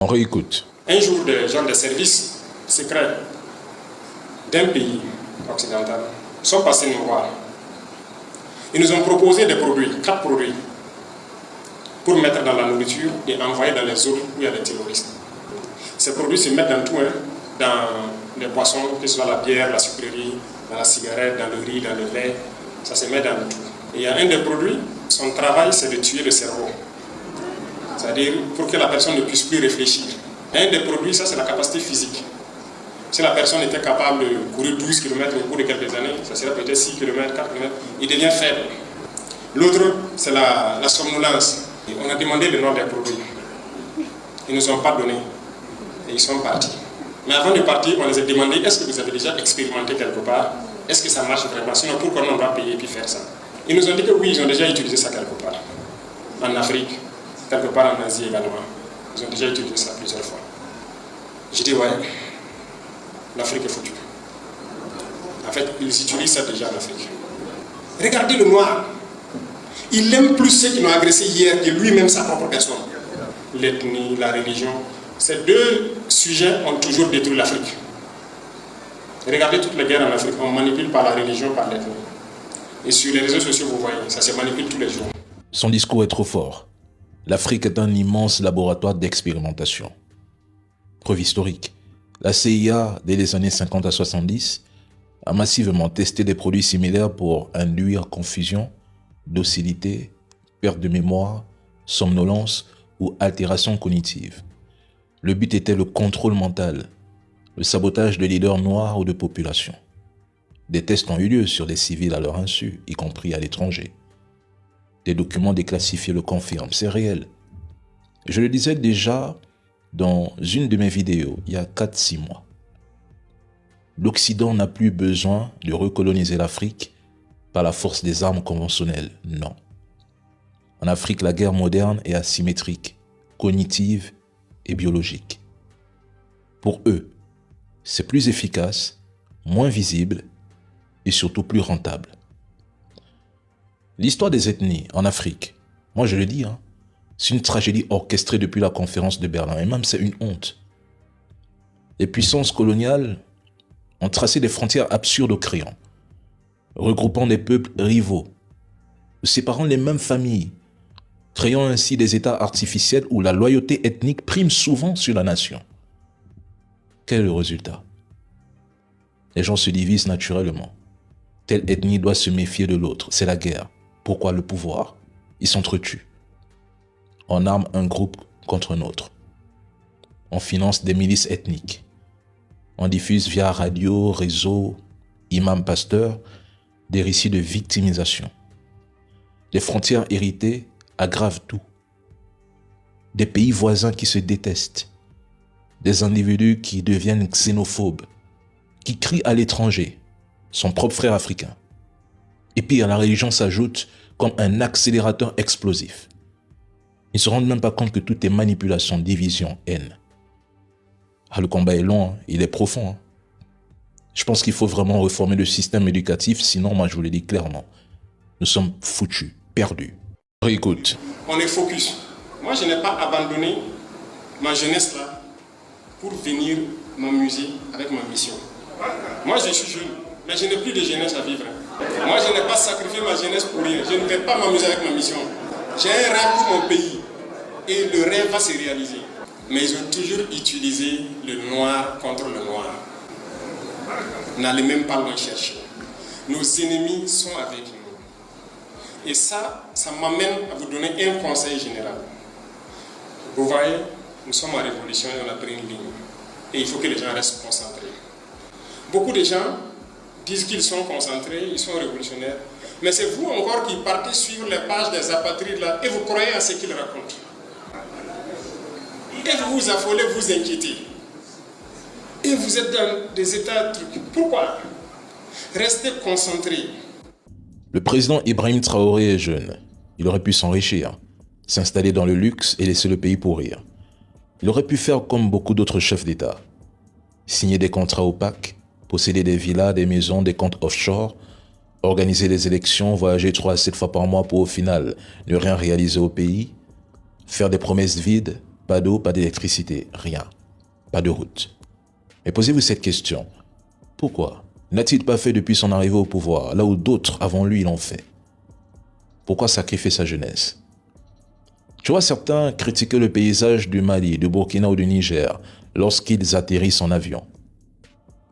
On réécoute. Un jour, des gens des services secrets d'un pays occidental sont passés nous voir. Ils nous ont proposé des produits, 4 produits, pour mettre dans la nourriture et envoyer dans les zones où il y a des terroristes. Ces produits se mettent dans tout, dans les boissons, que ce soit la bière, la sucrerie, dans la cigarette, dans le riz, dans le lait, ça se met dans tout. Et il y a un des produits, son travail c'est de tuer le cerveau. C'est-à-dire pour que la personne ne puisse plus réfléchir. Un des produits, ça c'est la capacité physique. Si la personne était capable de courir 12 km au cours de quelques années, ça serait peut-être 6 km, 4 km, il devient faible. L'autre, c'est la somnolence. Et on a demandé le nom des produits. Ils ne nous ont pas donné. Et ils sont partis. Mais avant de partir, on les a demandé, est-ce que vous avez déjà expérimenté quelque part? Est-ce que ça marche vraiment? Sinon, pourquoi on doit payer et puis faire ça? Ils nous ont dit que oui, ils ont déjà utilisé ça quelque part. En Afrique, quelque part en Asie également. Ils ont déjà utilisé ça plusieurs fois. J'ai dit, ouais, l'Afrique est foutue. En fait, ils utilisent ça déjà en Afrique. Regardez le noir. Il aime plus ceux qui l'ont agressé hier que lui-même sa propre personne. L'ethnie, la religion. Ces deux sujets ont toujours détruit l'Afrique. Regardez toutes les guerres en Afrique. On manipule par la religion, par l'ethnie. Et sur les réseaux sociaux, vous voyez, ça se manipule tous les jours. Son discours est trop fort. L'Afrique est un immense laboratoire d'expérimentation. Preuve historique. La CIA, dès les années 50 à 70, a massivement testé des produits similaires pour induire confusion, docilité, perte de mémoire, somnolence ou altération cognitive. Le but était le contrôle mental, le sabotage de leaders noirs ou de populations. Des tests ont eu lieu sur des civils à leur insu, y compris à l'étranger. Des documents déclassifiés le confirment, c'est réel. Je le disais déjà dans une de mes vidéos, il y a 4-6 mois. L'Occident n'a plus besoin de recoloniser l'Afrique par la force des armes conventionnelles, non. En Afrique, la guerre moderne est asymétrique, cognitive et biologique. Pour eux, c'est plus efficace, moins visible et surtout plus rentable. L'histoire des ethnies en Afrique, moi je le dis, c'est une tragédie orchestrée depuis la conférence de Berlin et même c'est une honte. Les puissances coloniales ont tracé des frontières absurdes aux crayons, regroupant des peuples rivaux, séparant les mêmes familles, créant ainsi des États artificiels où la loyauté ethnique prime souvent sur la nation. Quel est le résultat? Les gens se divisent naturellement. Telle ethnie doit se méfier de l'autre, c'est la guerre. Pourquoi le pouvoir? Ils s'entretuent. On arme un groupe contre un autre. On finance des milices ethniques. On diffuse via radio, réseau, imam, pasteur, des récits de victimisation. Les frontières héritées aggravent tout. Des pays voisins qui se détestent. Des individus qui deviennent xénophobes, qui crient à l'étranger, son propre frère africain. Et puis la religion s'ajoute comme un accélérateur explosif. Ils ne se rendent même pas compte que tout est manipulation, division, haine. Le combat est long, il est profond. Je pense qu'il faut vraiment réformer le système éducatif, sinon, moi je vous le dis clairement, nous sommes foutus, perdus. Réécoute. On est focus. Moi je n'ai pas abandonné ma jeunesse là pour venir m'amuser avec ma mission. Moi je suis jeune, mais je n'ai plus de jeunesse à vivre. Moi je n'ai pas sacrifié ma jeunesse pour rien. Je ne vais pas m'amuser avec ma mission. J'ai un rêve pour mon pays et le rêve va se réaliser. Mais ils ont toujours utilisé le noir contre le noir. N'allez même pas loin chercher. Nos ennemis sont avec nous. Et ça m'amène à vous donner un conseil général. Vous voyez, nous sommes en révolution et on a pris une ligne. Et il faut que les gens restent concentrés. Beaucoup de gens disent qu'ils sont concentrés, ils sont révolutionnaires. Mais c'est vous encore qui partez sur les pages des apatrides là et vous croyez à ce qu'ils racontent. Et vous vous affolez, vous inquiétez. Et vous êtes dans des états trucs. Pourquoi? Restez concentrés. Le président Ibrahim Traoré est jeune. Il aurait pu s'enrichir, s'installer dans le luxe et laisser le pays pourrir. Il aurait pu faire comme beaucoup d'autres chefs d'État. Signer des contrats opaques, posséder des villas, des maisons, des comptes offshore, organiser des élections, voyager 3 à 7 fois par mois pour au final ne rien réaliser au pays, faire des promesses vides, Pas d'eau, pas d'électricité, rien. Pas de route. Mais posez-vous cette question. Pourquoi n'a-t-il pas fait depuis son arrivée au pouvoir, là où d'autres avant lui l'ont fait? Pourquoi sacrifier sa jeunesse? Tu vois, certains critiquaient le paysage du Mali, du Burkina ou du Niger lorsqu'ils atterrissent en avion.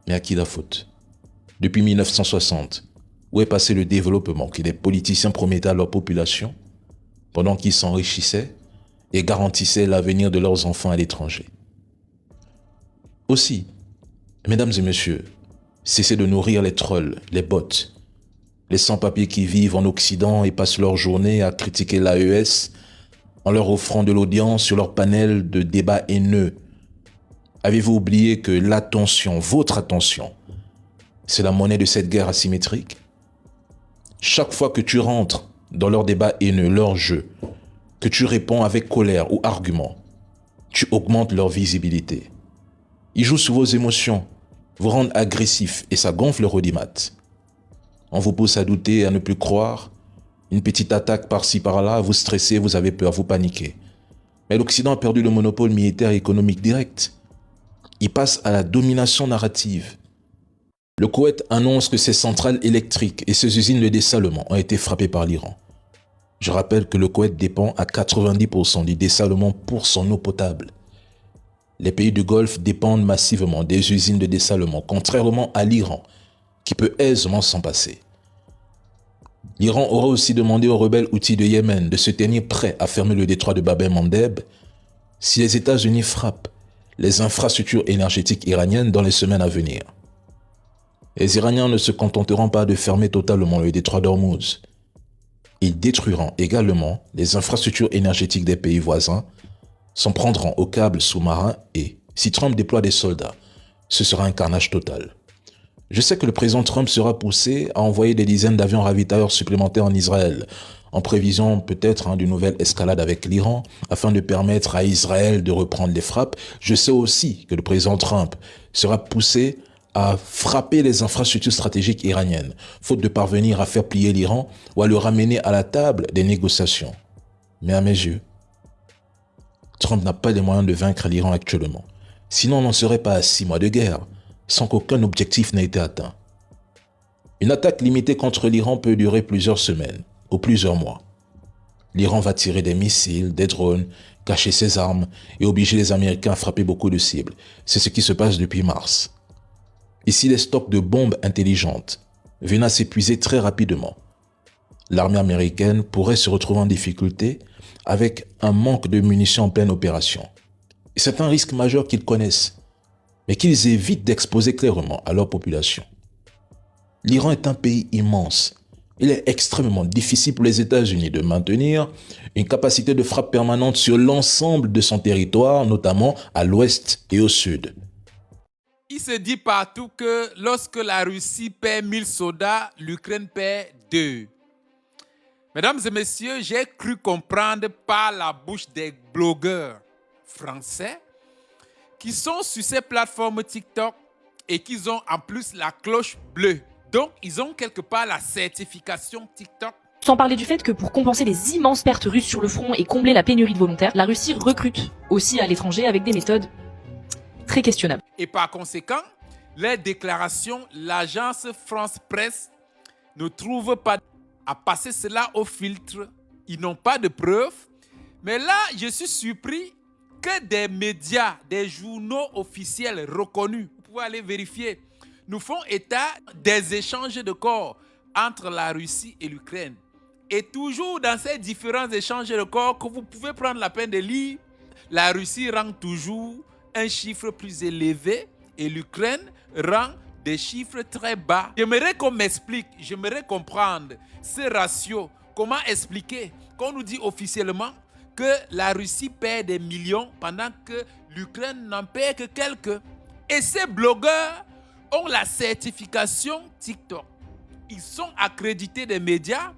Mais à qui la faute? Depuis 1960, où est passé le développement que les politiciens promettaient à leur population pendant qu'ils s'enrichissaient et garantissaient l'avenir de leurs enfants à l'étranger? Aussi, mesdames et messieurs, cessez de nourrir les trolls, les bots, les sans-papiers qui vivent en Occident et passent leur journée à critiquer l'AES en leur offrant de l'audience sur leur panel de débats haineux. Avez-vous oublié que l'attention, votre attention, c'est la monnaie de cette guerre asymétrique? Chaque fois que tu rentres dans leur débat haineux, leur jeu, que tu réponds avec colère ou argument, tu augmentes leur visibilité. Ils jouent sur vos émotions, vous rendent agressif et ça gonfle le audimat. On vous pousse à douter, à ne plus croire. Une petite attaque par-ci par-là, vous stressez, vous avez peur, vous paniquez. Mais l'Occident a perdu le monopole militaire et économique direct. Il passe à la domination narrative. Le Koweït annonce que ses centrales électriques et ses usines de dessalement ont été frappées par l'Iran. Je rappelle que le Koweït dépend à 90% du dessalement pour son eau potable. Les pays du Golfe dépendent massivement des usines de dessalement, contrairement à l'Iran, qui peut aisément s'en passer. L'Iran aurait aussi demandé aux rebelles Houthis de Yémen de se tenir prêts à fermer le détroit de Bab el-Mandeb si les États-Unis frappent les infrastructures énergétiques iraniennes dans les semaines à venir. Les Iraniens ne se contenteront pas de fermer totalement le détroit d'Ormuz. Ils détruiront également les infrastructures énergétiques des pays voisins, s'en prendront aux câbles sous-marins et, si Trump déploie des soldats, ce sera un carnage total. Je sais que le président Trump sera poussé à envoyer des dizaines d'avions ravitailleurs supplémentaires en Israël, en prévision peut-être d'une nouvelle escalade avec l'Iran, afin de permettre à Israël de reprendre les frappes. Je sais aussi que le président Trump sera poussé à frapper les infrastructures stratégiques iraniennes, faute de parvenir à faire plier l'Iran ou à le ramener à la table des négociations. Mais à mes yeux, Trump n'a pas les moyens de vaincre l'Iran actuellement. Sinon, on n'en serait pas à 6 mois de guerre, sans qu'aucun objectif n'ait été atteint. Une attaque limitée contre l'Iran peut durer plusieurs semaines ou plusieurs mois. L'Iran va tirer des missiles, des drones, cacher ses armes et obliger les Américains à frapper beaucoup de cibles. C'est ce qui se passe depuis mars. Et si les stocks de bombes intelligentes venaient à s'épuiser très rapidement, l'armée américaine pourrait se retrouver en difficulté avec un manque de munitions en pleine opération. Et c'est un risque majeur qu'ils connaissent, mais qu'ils évitent d'exposer clairement à leur population. L'Iran est un pays immense. Il est extrêmement difficile pour les États-Unis de maintenir une capacité de frappe permanente sur l'ensemble de son territoire, notamment à l'ouest et au sud. Il se dit partout que lorsque la Russie perd 1000 soldats, l'Ukraine perd 2. Mesdames et messieurs, j'ai cru comprendre par la bouche des blogueurs français qui sont sur ces plateformes TikTok et qui ont en plus la cloche bleue. Donc, ils ont quelque part la certification TikTok. Sans parler du fait que pour compenser les immenses pertes russes sur le front et combler la pénurie de volontaires, la Russie recrute aussi à l'étranger avec des méthodes très questionnables. Et par conséquent, les déclarations, l'agence France Presse ne trouve pas à passer cela au filtre. Ils n'ont pas de preuves. Mais là, je suis surpris que des médias, des journaux officiels reconnus, vous pouvez aller vérifier, nous font état des échanges de corps entre la Russie et l'Ukraine. Et toujours dans ces différents échanges de corps que vous pouvez prendre la peine de lire, la Russie rend toujours un chiffre plus élevé et l'Ukraine rend des chiffres très bas. J'aimerais qu'on m'explique, j'aimerais comprendre ce ratio. Comment expliquer qu'on nous dit officiellement que la Russie perd des millions pendant que l'Ukraine n'en perd que quelques. Et ces blogueurs ont la certification TikTok. Ils sont accrédités des médias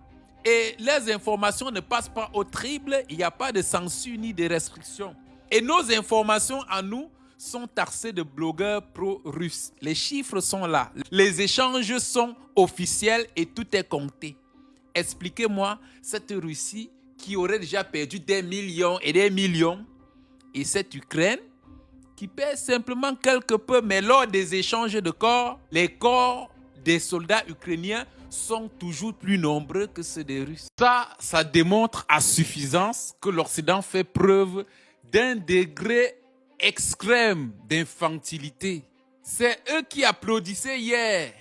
et les informations ne passent pas au crible. Il n'y a pas de censure ni de restriction. Et nos informations à nous sont taxées de blogueurs pro-russes. Les chiffres sont là. Les échanges sont officiels et tout est compté. Expliquez-moi cette Russie qui aurait déjà perdu des millions et des millions et cette Ukraine qui perd simplement quelque peu, mais lors des échanges de corps, les corps des soldats ukrainiens sont toujours plus nombreux que ceux des Russes. Ça démontre à suffisance que l'Occident fait preuve d'un degré extrême d'infantilité. C'est eux qui applaudissaient hier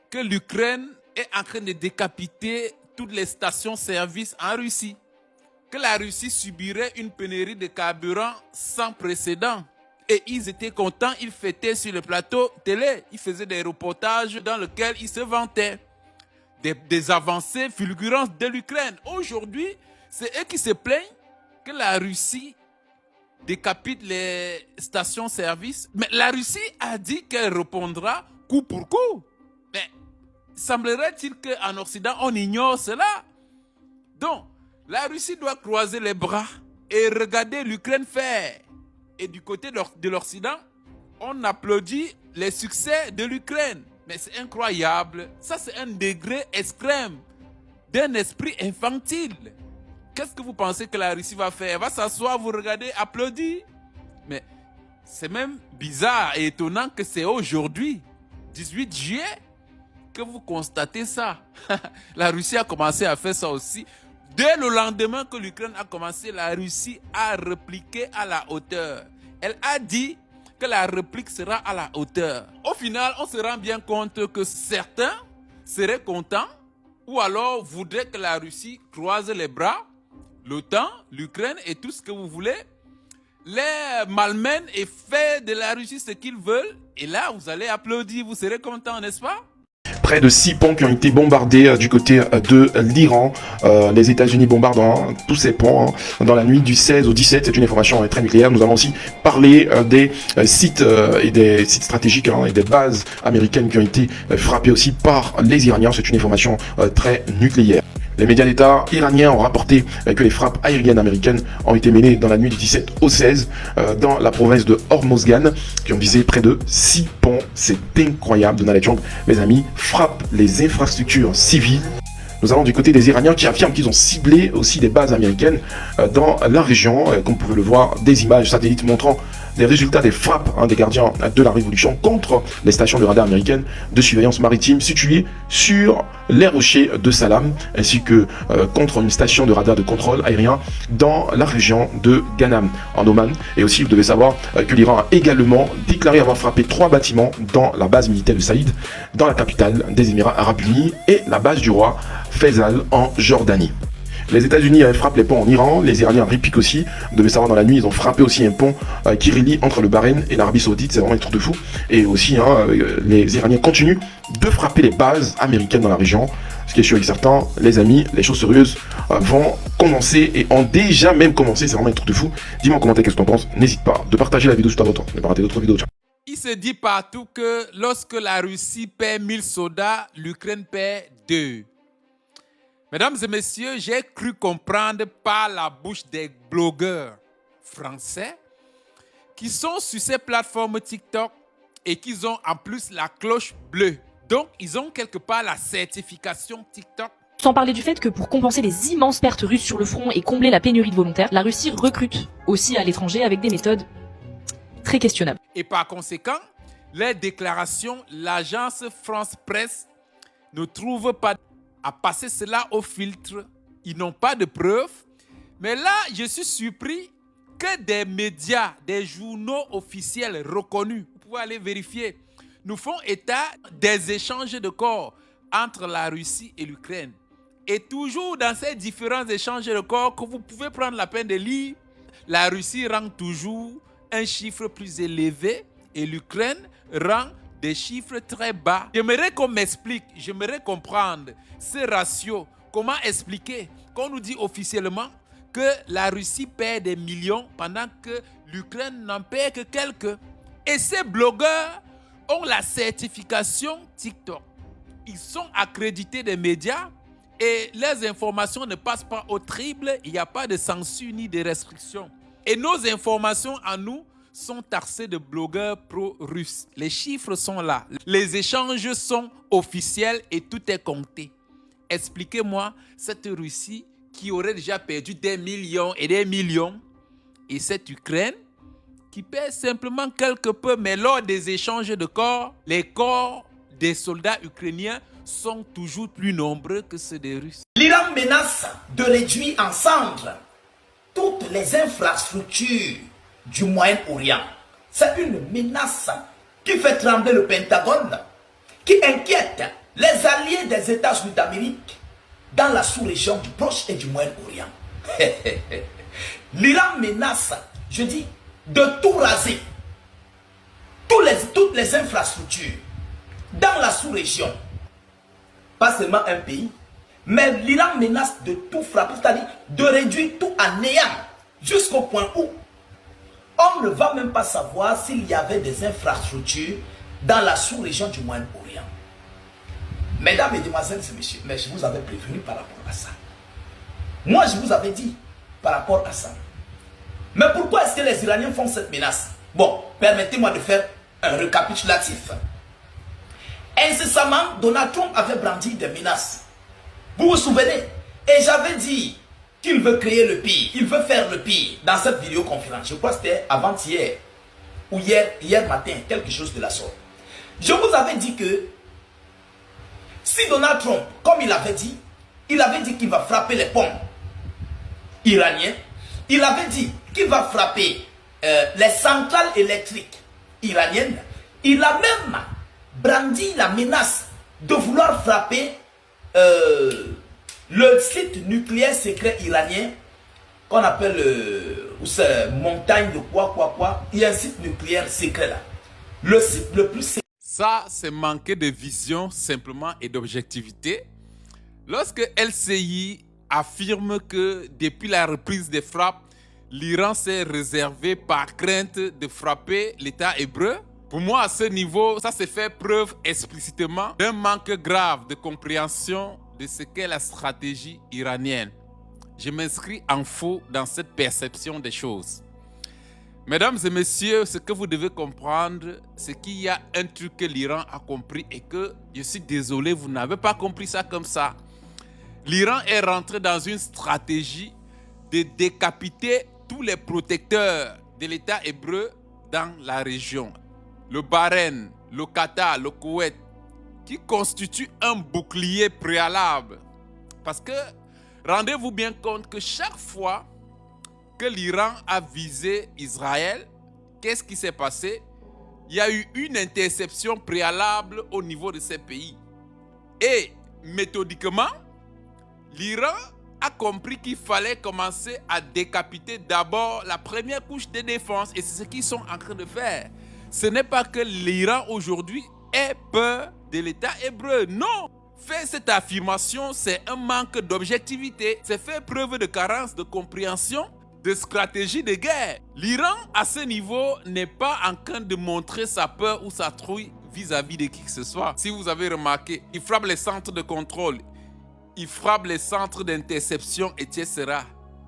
que l'Ukraine est en train de décapiter toutes les stations-service en Russie, que la Russie subirait une pénurie de carburant sans précédent. Et ils étaient contents, ils fêtaient sur le plateau télé, ils faisaient des reportages dans lesquels ils se vantaient des avancées fulgurantes de l'Ukraine. Aujourd'hui, c'est eux qui se plaignent que la Russie décapite les stations-service. Mais la Russie a dit qu'elle répondra coup pour coup. Mais semblerait-il qu'en Occident, on ignore cela. Donc, la Russie doit croiser les bras et regarder l'Ukraine faire. Et du côté de l'Occident, on applaudit les succès de l'Ukraine. Mais c'est incroyable. Ça, c'est un degré extrême d'un esprit infantile. Qu'est-ce que vous pensez que la Russie va faire? Elle va s'asseoir, vous regarder, applaudir? Mais c'est même bizarre et étonnant que c'est aujourd'hui, 18 juillet, que vous constatez ça. La Russie a commencé à faire ça aussi. Dès le lendemain que l'Ukraine a commencé, la Russie a répliqué à la hauteur. Elle a dit que la réplique sera à la hauteur. Au final, on se rend bien compte que certains seraient contents ou alors voudraient que la Russie croise les bras, l'OTAN, l'Ukraine et tout ce que vous voulez, les malmènent et fait de la Russie ce qu'ils veulent. Et là, vous allez applaudir, vous serez contents, n'est-ce pas? Près de 6 ponts qui ont été bombardés du côté de l'Iran. Les États-Unis bombardent tous ces ponts dans la nuit du 16 au 17. C'est une information très nucléaire. Nous allons aussi parler des sites et des sites stratégiques et des bases américaines qui ont été frappées aussi par les Iraniens. C'est une information très nucléaire. Les médias d'État iraniens ont rapporté que les frappes aériennes américaines ont été menées dans la nuit du 17 au 16 dans la province de Hormozgan, qui ont visé près de 6 ponts. C'est incroyable. Donald Trump, mes amis, frappe les infrastructures civiles. Nous allons du côté des Iraniens qui affirment qu'ils ont ciblé aussi des bases américaines dans la région, comme vous pouvez le voir, des images satellites montrant des résultats des frappes des gardiens de la révolution contre les stations de radar américaines de surveillance maritime situées sur les rochers de Salam, ainsi que contre une station de radar de contrôle aérien dans la région de Ghanam, en Oman. Et aussi, vous devez savoir que l'Iran a également déclaré avoir frappé 3 bâtiments dans la base militaire de Saïd, dans la capitale des Émirats Arabes Unis, et la base du roi Faisal en Jordanie. Les États-Unis frappent les ponts en Iran, les Iraniens répliquent aussi. Vous devez savoir, dans la nuit, ils ont frappé aussi un pont qui relie entre le Bahreïn et l'Arabie Saoudite. C'est vraiment un truc de fou. Et aussi, les Iraniens continuent de frapper les bases américaines dans la région. Ce qui est sûr et certain, les amis, les choses sérieuses vont commencer et ont déjà même commencé. C'est vraiment un truc de fou. Dis-moi en commentaire qu'est-ce que tu en penses. N'hésite pas de partager la vidéo si tu as votre temps. Ne pas rater d'autres vidéos. Ciao. Il se dit partout que lorsque la Russie perd 1000 soldats, l'Ukraine perd 2. Mesdames et messieurs, j'ai cru comprendre par la bouche des blogueurs français qui sont sur ces plateformes TikTok et qui ont en plus la cloche bleue. Donc, ils ont quelque part la certification TikTok. Sans parler du fait que pour compenser les immenses pertes russes sur le front et combler la pénurie de volontaires, la Russie recrute aussi à l'étranger avec des méthodes très questionnables. Et par conséquent, les déclarations, l'agence France Presse ne trouve pas à passer cela au filtre. Ils n'ont pas de preuves. Mais là, je suis surpris que des médias, des journaux officiels reconnus, vous pouvez aller vérifier, nous font état des échanges de corps entre la Russie et l'Ukraine. Et toujours dans ces différents échanges de corps que vous pouvez prendre la peine de lire, la Russie rend toujours un chiffre plus élevé et l'Ukraine rend des chiffres très bas. J'aimerais qu'on m'explique, j'aimerais comprendre ce ratio. Comment expliquer qu'on nous dit officiellement que la Russie perd des millions pendant que l'Ukraine n'en perd que quelques. Et ces blogueurs ont la certification TikTok. Ils sont accrédités des médias et les informations ne passent pas au crible. Il n'y a pas de censure ni de restriction. Et nos informations à nous sont taxés de blogueurs pro-russes. Les chiffres sont là. Les échanges sont officiels et tout est compté. Expliquez-moi cette Russie qui aurait déjà perdu des millions et des millions et cette Ukraine qui perd simplement quelque peu, mais lors des échanges de corps, les corps des soldats ukrainiens sont toujours plus nombreux que ceux des Russes. L'Iran menace de réduire en cendres toutes les infrastructures du Moyen-Orient. C'est une menace qui fait trembler le Pentagone, qui inquiète les alliés des États-Unis d'Amérique dans la sous-région du Proche et du Moyen-Orient. L'Iran menace, je dis, de tout raser, toutes les infrastructures dans la sous-région. Pas seulement un pays, mais l'Iran menace de tout frapper, c'est-à-dire de réduire tout à néant, jusqu'au point où on ne va même pas savoir s'il y avait des infrastructures dans la sous-région du Moyen-Orient. Mesdames, Mesdemoiselles et Messieurs, mais je vous avais prévenu par rapport à ça. Moi, je vous avais dit par rapport à ça. Mais pourquoi est-ce que les Iraniens font cette menace? Bon, permettez-moi de faire un récapitulatif. Incessamment, Donald Trump avait brandi des menaces. Vous vous souvenez? Et j'avais dit qu'il veut créer le pire, il veut faire le pire dans cette vidéoconférence. Je crois que c'était avant-hier ou hier matin, quelque chose de la sorte. Je vous avais dit que si Donald Trump, comme il avait dit qu'il va frapper les pommes iraniennes, il avait dit qu'il va frapper les centrales électriques iraniennes, il a même brandi la menace de vouloir frapper le site nucléaire secret iranien qu'on appelle montagne de quoi. Il y a un site nucléaire secret là. Le site le plus secret. Ça, c'est manquer de vision simplement et d'objectivité. Lorsque LCI affirme que depuis la reprise des frappes, l'Iran s'est réservé par crainte de frapper l'État hébreu, pour moi, à ce niveau, ça se fait preuve explicitement d'un manque grave de compréhension de ce qu'est la stratégie iranienne. Je m'inscris en faux dans cette perception des choses. Mesdames et messieurs, ce que vous devez comprendre, c'est qu'il y a un truc que l'Iran a compris et que, je suis désolé, vous n'avez pas compris ça comme ça. L'Iran est rentré dans une stratégie de décapiter tous les protecteurs de l'État hébreu dans la région. Le Bahreïn, le Qatar, le Koweït, qui constituent un bouclier préalable. Parce que, rendez-vous bien compte que chaque fois que l'Iran a visé Israël, qu'est-ce qui s'est passé? Il y a eu une interception préalable au niveau de ces pays. Et, méthodiquement, l'Iran a compris qu'il fallait commencer à décapiter d'abord la première couche de défense. Et c'est ce qu'ils sont en train de faire. Ce n'est pas que l'Iran aujourd'hui ait peur de l'État hébreu. Non! Faire cette affirmation, c'est un manque d'objectivité. C'est faire preuve de carence de compréhension de stratégie de guerre. L'Iran, à ce niveau, n'est pas en train de montrer sa peur ou sa trouille vis-à-vis de qui que ce soit. Si vous avez remarqué, il frappe les centres de contrôle, il frappe les centres d'interception, etc.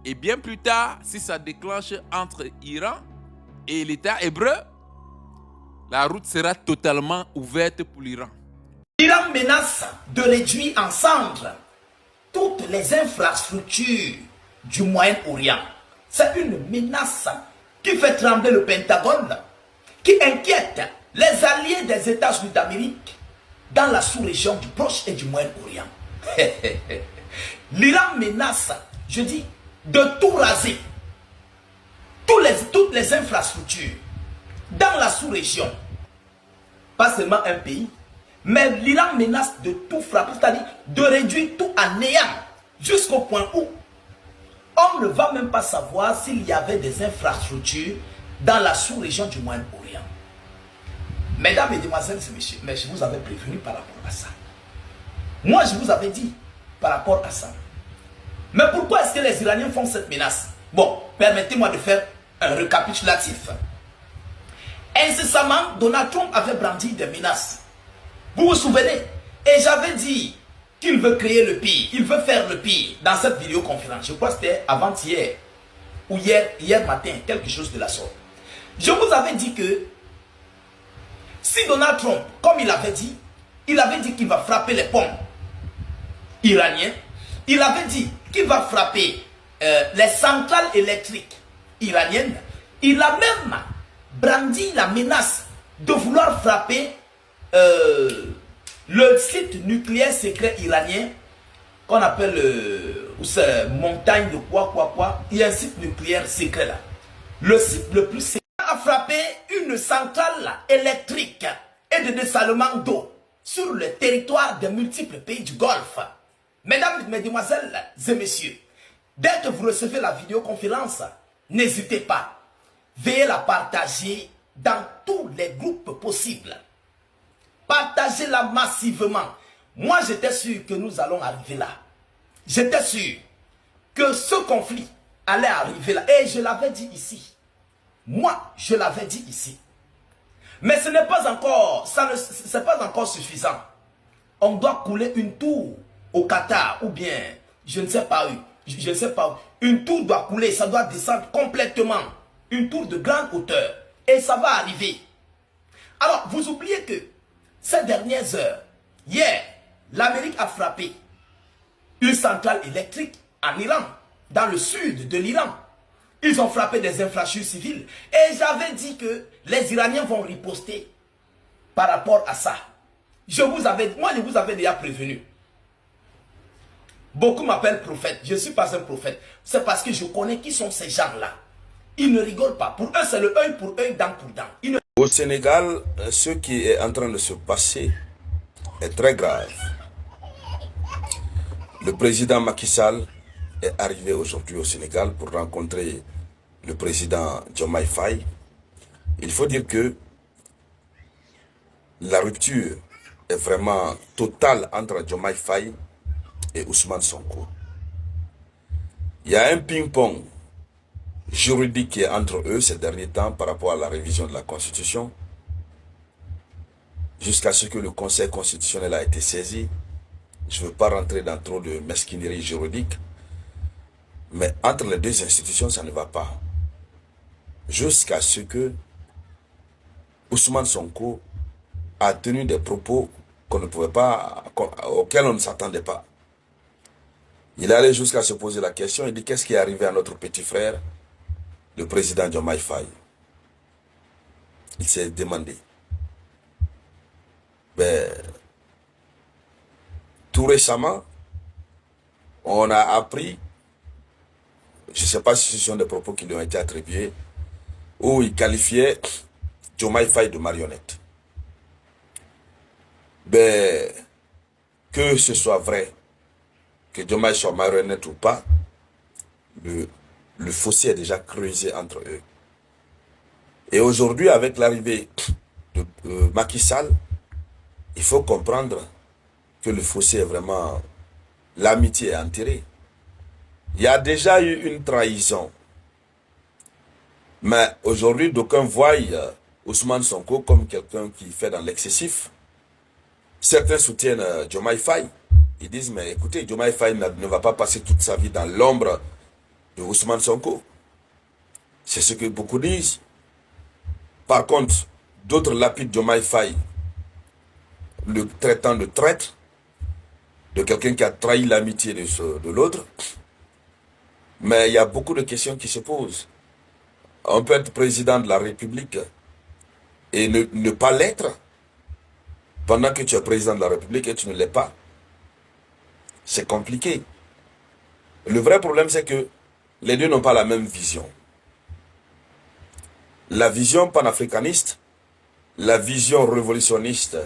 Et bien plus tard, si ça déclenche entre Iran et l'État hébreu, la route sera totalement ouverte pour l'Iran. L'Iran menace de réduire en cendres toutes les infrastructures du Moyen-Orient. C'est une menace qui fait trembler le Pentagone, qui inquiète les alliés des États-Unis d'Amérique dans la sous-région du Proche et du Moyen-Orient. L'Iran menace, je dis, de tout raser, toutes les infrastructures dans la sous-région. Pas seulement un pays, mais l'Iran menace de tout frapper, c'est-à-dire de réduire tout à néant, jusqu'au point où on ne va même pas savoir s'il y avait des infrastructures dans la sous-région du Moyen-Orient. Mesdames, Mesdemoiselles et Messieurs, mais je vous avais prévenu par rapport à ça. Moi, je vous avais dit par rapport à ça. Mais pourquoi est-ce que les Iraniens font cette menace? Bon, permettez-moi de faire un récapitulatif. Incessamment, Donald Trump avait brandi des menaces. Vous vous souvenez? Et j'avais dit qu'il veut créer le pire, il veut faire le pire dans cette vidéoconférence. Je crois que c'était avant-hier ou hier matin, quelque chose de la sorte. Je vous avais dit que si Donald Trump, comme il avait dit qu'il va frapper les pommes iraniennes, il avait dit qu'il va frapper les centrales électriques iranienne, il a même brandi la menace de vouloir frapper le site nucléaire secret iranien qu'on appelle montagne de quoi. Il y a un site nucléaire secret là. Le site le plus secret a frappé une centrale électrique et de dessalement d'eau sur le territoire de multiples pays du Golfe. Mesdames, mesdemoiselles et messieurs, dès que vous recevez la vidéoconférence, n'hésitez pas. Veuillez la partager dans tous les groupes possibles. Partagez-la massivement. Moi, j'étais sûr que nous allons arriver là. J'étais sûr que ce conflit allait arriver là. Et je l'avais dit ici. Moi, je l'avais dit ici. Mais ce n'est pas encore, c'est pas encore suffisant. On doit couler une tour au Qatar ou bien, je ne sais pas où. Je ne sais pas où. Une tour doit couler, ça doit descendre complètement. Une tour de grande hauteur. Et ça va arriver. Alors, vous oubliez que ces dernières heures, hier, l'Amérique a frappé une centrale électrique en Iran, dans le sud de l'Iran. Ils ont frappé des infrastructures civiles. Et j'avais dit que les Iraniens vont riposter par rapport à ça. Moi, je vous avais déjà prévenu. Beaucoup m'appellent prophète. Je ne suis pas un prophète. C'est parce que je connais qui sont ces gens-là. Ils ne rigolent pas. Pour eux, c'est le œil pour œil, dent pour dent. Au Sénégal, ce qui est en train de se passer est très grave. Le président Macky Sall est arrivé aujourd'hui au Sénégal pour rencontrer le président Diomaye Faye. Il faut dire que la rupture est vraiment totale entre Diomaye Faye et Ousmane Sonko. Il y a un ping-pong juridique qui est entre eux ces derniers temps par rapport à la révision de la Constitution, jusqu'à ce que le Conseil constitutionnel a été saisi. Je ne veux pas rentrer dans trop de mesquinerie juridique, mais entre les deux institutions, ça ne va pas. Jusqu'à ce que Ousmane Sonko a tenu des propos qu'on ne pouvait pas, auxquels on ne s'attendait pas. Il allait jusqu'à se poser la question, il dit qu'est-ce qui est arrivé à notre petit frère, le président Diomaye Faye. Il s'est demandé. Tout récemment, on a appris, je ne sais pas si ce sont des propos qui lui ont été attribués, où il qualifiait Diomaye Faye de marionnette. Que ce soit vrai, que Diomaye soit marionnette ou pas, le fossé est déjà creusé entre eux. Et aujourd'hui, avec l'arrivée de Macky Sall, il faut comprendre que le fossé est vraiment... L'amitié est enterrée. Il y a déjà eu une trahison. Mais aujourd'hui, d'aucuns voient Ousmane Sonko comme quelqu'un qui fait dans l'excessif. Certains soutiennent Diomaye Faye. Ils disent, mais écoutez, Diomaye Faye ne va pas passer toute sa vie dans l'ombre de Ousmane Sonko. C'est ce que beaucoup disent. Par contre, d'autres lapident Diomaye Faye, le traitant de traître, de quelqu'un qui a trahi l'amitié de l'autre. Mais il y a beaucoup de questions qui se posent. On peut être président de la République et ne pas l'être pendant que tu es président de la République et tu ne l'es pas. C'est compliqué. Le vrai problème, c'est que les deux n'ont pas la même vision. La vision panafricaniste, la vision révolutionniste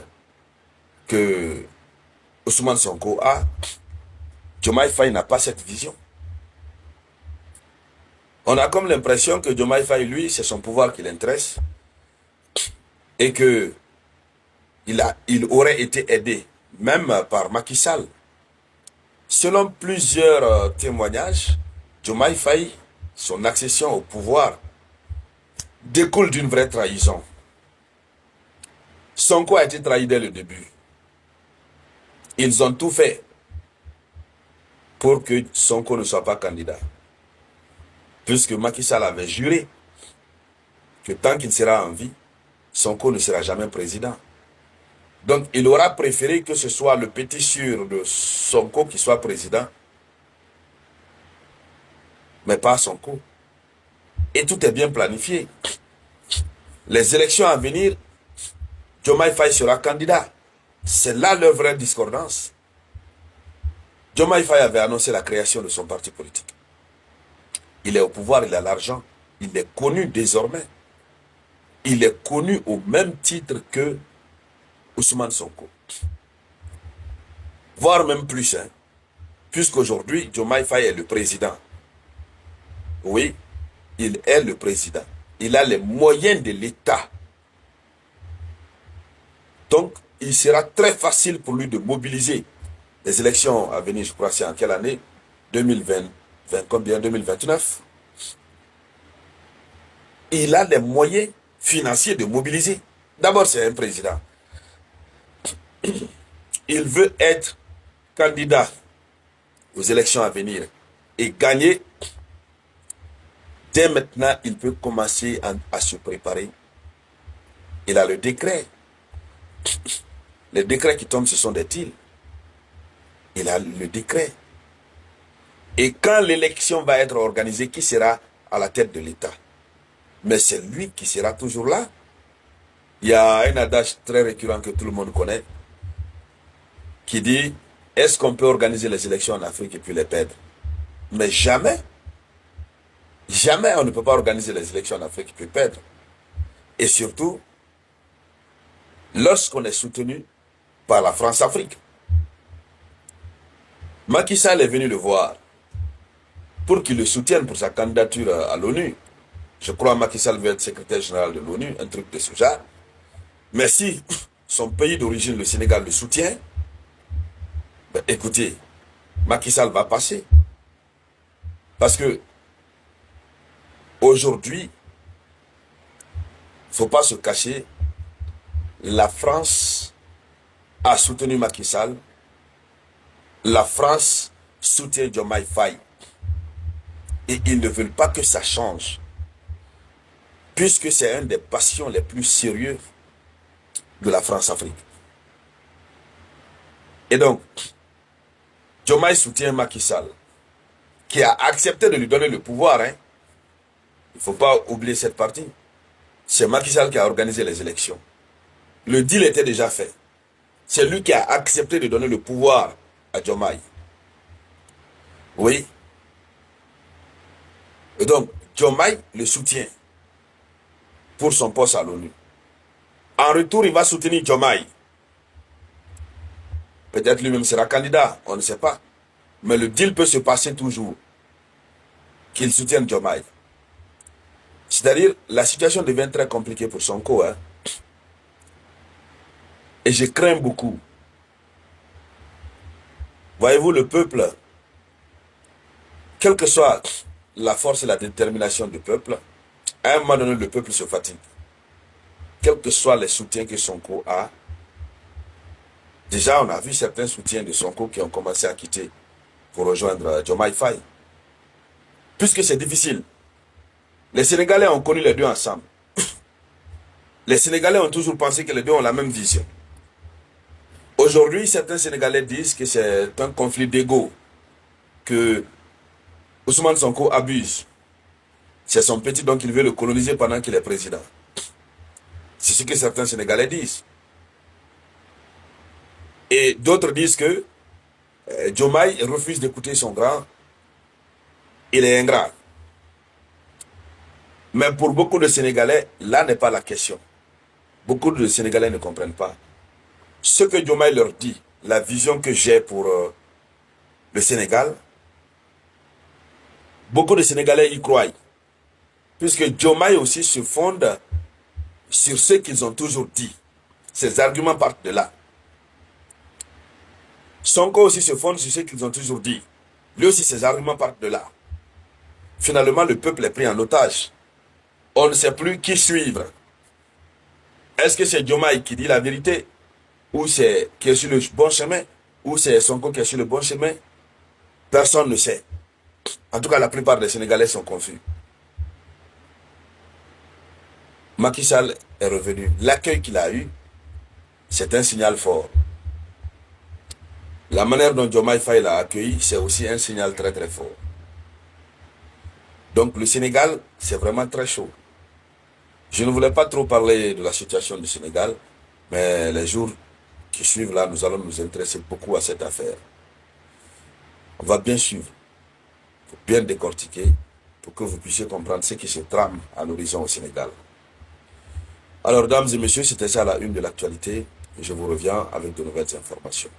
que Ousmane Sonko a, Diomaye Faye n'a pas cette vision. On a comme l'impression que Diomaye Faye, lui, c'est son pouvoir qui l'intéresse et que il aurait été aidé, même par Macky Sall. Selon plusieurs témoignages, Diomaye Faye, son accession au pouvoir, découle d'une vraie trahison. Sonko a été trahi dès le début. Ils ont tout fait pour que Sonko ne soit pas candidat. Puisque Macky Sall avait juré que tant qu'il sera en vie, Sonko ne sera jamais président. Donc il aura préféré que ce soit le petit sûr de Sonko qui soit président, mais pas Sonko. Et tout est bien planifié. Les élections à venir, Diomaye Faye sera candidat. C'est là leur vraie discordance. Diomaye Faye avait annoncé la création de son parti politique. Il est au pouvoir, il a l'argent. Il est connu désormais. Il est connu au même titre que Ousmane Sonko. Voire même plus, hein. Puisqu'aujourd'hui, Diomaye Faye est le président. Oui, il est le président. Il a les moyens de l'État. Donc, il sera très facile pour lui de mobiliser les élections à venir, je crois, c'est en quelle année? 2020, combien? 2029. Il a les moyens financiers de mobiliser. D'abord, c'est un président. Il veut être candidat aux élections à venir et gagner. Dès maintenant, il peut commencer à se préparer. Il a le décret. Les décrets qui tombent, ce sont des deals. Il a le décret. Et quand l'élection va être organisée, qui sera à la tête de l'État? Mais c'est lui qui sera toujours là. Il y a un adage très récurrent que tout le monde connaît, qui dit, est-ce qu'on peut organiser les élections en Afrique et puis les perdre? Mais jamais. Jamais on ne peut pas organiser les élections en Afrique et puis perdre. Et surtout, lorsqu'on est soutenu par la France-Afrique. Macky Sall est venu le voir pour qu'il le soutienne pour sa candidature à l'ONU. Je crois que Macky Sall veut être secrétaire général de l'ONU, un truc de ce genre. Mais si son pays d'origine, le Sénégal, le soutient, ben écoutez, Macky Sall va passer. Parce que aujourd'hui, il ne faut pas se cacher, la France a soutenu Macky Sall. La France soutient Diomaye Faye. Et ils ne veulent pas que ça change. Puisque c'est une des passions les plus sérieuses de la France-Afrique. Et donc, Diomaye soutient Macky Sall, qui a accepté de lui donner le pouvoir. Hein. Il ne faut pas oublier cette partie. C'est Macky Sall qui a organisé les élections. Le deal était déjà fait. C'est lui qui a accepté de donner le pouvoir à Diomaye. Oui. Et donc, Diomaye le soutient pour son poste à l'ONU. En retour, il va soutenir Diomaye. Peut-être lui-même sera candidat, on ne sait pas. Mais le deal peut se passer toujours. Qu'il soutienne Diomaye. C'est-à-dire, la situation devient très compliquée pour Sonko. Hein. Et je crains beaucoup. Voyez-vous, le peuple, quelle que soit la force et la détermination du peuple, à un moment donné, le peuple se fatigue. Quels que soient les soutiens que Sonko a, déjà on a vu certains soutiens de Sonko qui ont commencé à quitter pour rejoindre Diomaye Faye. Puisque c'est difficile. Les Sénégalais ont connu les deux ensemble. Les Sénégalais ont toujours pensé que les deux ont la même vision. Aujourd'hui, certains Sénégalais disent que c'est un conflit d'ego, que Ousmane Sonko abuse. C'est son petit, donc il veut le coloniser pendant qu'il est président. C'est ce que certains Sénégalais disent. Et d'autres disent que Diomaye refuse d'écouter son grand. Il est ingrat. Mais pour beaucoup de Sénégalais, là n'est pas la question. Beaucoup de Sénégalais ne comprennent pas. Ce que Diomaye leur dit, la vision que j'ai pour le Sénégal, beaucoup de Sénégalais y croient. Puisque Diomaye aussi se fonde sur ce qu'ils ont toujours dit. Ces arguments partent de là. Sonko aussi se fonde sur ce qu'ils ont toujours dit. Lui aussi, ses arguments partent de là. Finalement, le peuple est pris en otage. On ne sait plus qui suivre. Est-ce que c'est Diomaye qui dit la vérité? Ou c'est qui est sur le bon chemin? Ou c'est Sonko qui est sur le bon chemin? Personne ne sait. En tout cas, la plupart des Sénégalais sont confus. Macky Sall est revenu. L'accueil qu'il a eu, c'est un signal fort. La manière dont Diomaye Faye l'a accueilli, c'est aussi un signal très très fort. Donc le Sénégal, c'est vraiment très chaud. Je ne voulais pas trop parler de la situation du Sénégal, mais les jours qui suivent là, nous allons nous intéresser beaucoup à cette affaire. On va bien suivre, pour bien décortiquer, pour que vous puissiez comprendre ce qui se trame à l'horizon au Sénégal. Alors, dames et messieurs, c'était ça la une de l'actualité. Je vous reviens avec de nouvelles informations.